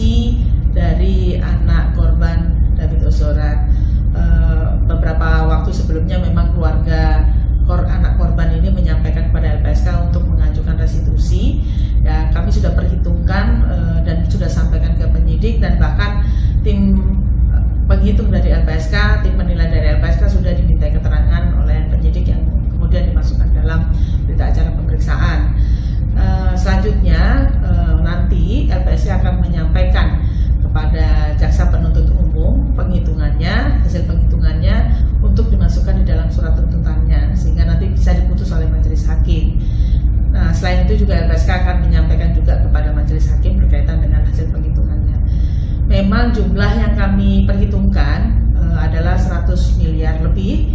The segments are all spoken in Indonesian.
restitusi dari anak korban David Ozora. Beberapa waktu sebelumnya memang keluarga anak korban ini menyampaikan kepada LPSK untuk mengajukan restitusi. Ya, kami sudah perhitungkan dan sudah sampaikan ke penyidik, dan bahkan tim penghitung dari LPSK, tim penilai dari LPSK sudah dimintai keterangan oleh penyidik yang kemudian dimasukkan dalam berita acara pemeriksaan. Selanjutnya nanti LPSK akan menyampaikan kepada jaksa penuntut umum hasil penghitungannya untuk dimasukkan di dalam surat tuntutannya, sehingga nanti bisa diputus oleh majelis hakim. Nah, selain itu juga LPSK akan menyampaikan juga kepada majelis hakim berkaitan dengan hasil penghitungannya. Memang jumlah yang kami perhitungkan adalah 100 miliar lebih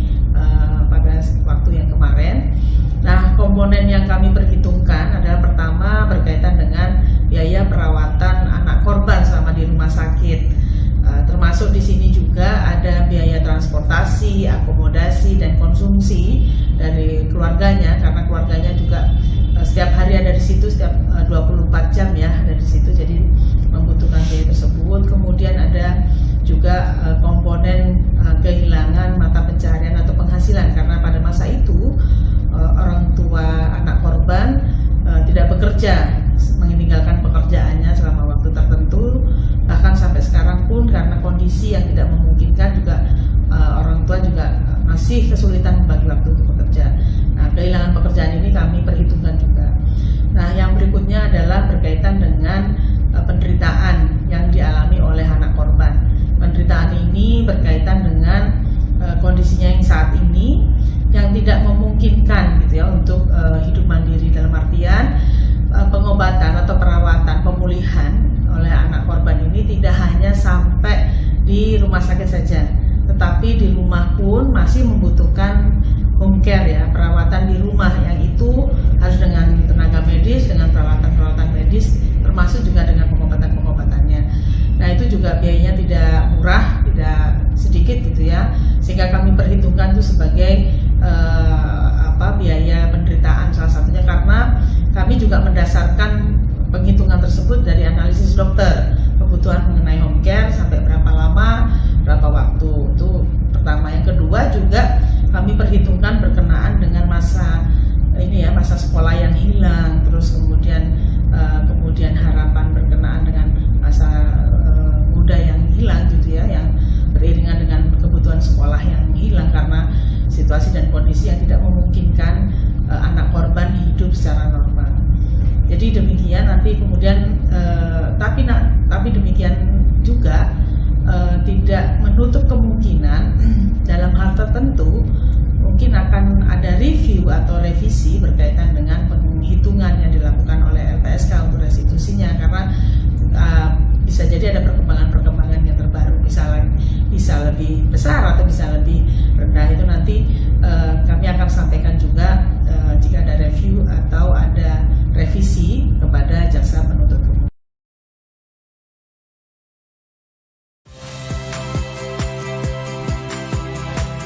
pada waktu yang kemarin. Nah, komponen yang kami perhitungkan adalah pertama berkaitan dengan biaya perawatan anak korban selama di rumah sakit. Termasuk di sini juga ada biaya transportasi, akomodasi, dan konsumsi dari keluarganya, karena keluarganya juga setiap hari ada di situ, setiap 24 jam ya ada di situ, jadi membutuhkan biaya tersebut. Kemudian ada juga komponen kehilangan mata pencaharian atau penghasilan, karena pada masa itu orang tua anak korban tidak bekerja, meninggalkan pekerjaannya selama waktu tertentu. Bahkan sampai sekarang pun karena kondisi yang tidak memungkinkan juga orang tua juga masih kesulitan membagi waktu untuk bekerja. Nah, kehilangan pekerjaan ini kami perhitungkan juga. Nah, yang berikutnya adalah berkaitan dengan penderitaan yang dialami oleh anak korban. Penderitaan ini berkaitan dengan kondisinya yang saat ini yang tidak memungkinkan gitu ya untuk hidup mandiri, dalam artian pengobatan atau perawatan pemulihan oleh anak korban ini tidak hanya sampai di rumah sakit saja, tetapi di rumah pun masih membutuhkan home care ya, perawatan di rumah, yang itu harus dengan tenaga medis, dengan peralatan-peralatan medis, termasuk juga dengan pengobatan-pengobatannya. Nah, itu juga biayanya tidak murah, tidak sedikit gitu ya, sehingga kami perhitungkan itu sebagai biaya penderitaan salah satunya, karena kami juga mendasarkan penghitungan tersebut dari analisis dokter, kebutuhan mengenai home care sampai berapa lama, berapa waktu. Itu pertama. Yang kedua juga kami perhitungkan berkenaan dengan masa sekolah yang hilang, terus kemudian harapan berkenaan dengan masa muda yang hilang gitu ya, yang beriringan dengan kebutuhan sekolah yang hilang karena situasi dan kondisi yang tidak memungkinkan anak korban hidup secara normal. Jadi demikian, nanti kemudian tapi demikian juga tidak menutup kemungkinan dalam hal tertentu mungkin akan ada review atau revisi berkaitan dengan penghitungan yang dilakukan oleh LPSK untuk restitusinya, karena bisa jadi ada perkembangan yang terbaru, bisa lebih besar atau bisa lebih rendah. Itu nanti kami akan sampaikan juga jika ada review atau ada revisi kepada jaksa penuntut umum.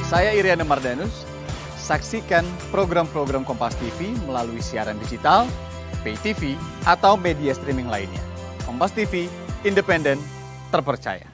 Saya Iriana Mardanus. Saksikan program-program Kompas TV melalui siaran digital, pay TV, atau media streaming lainnya. Kompas TV, independen, terpercaya.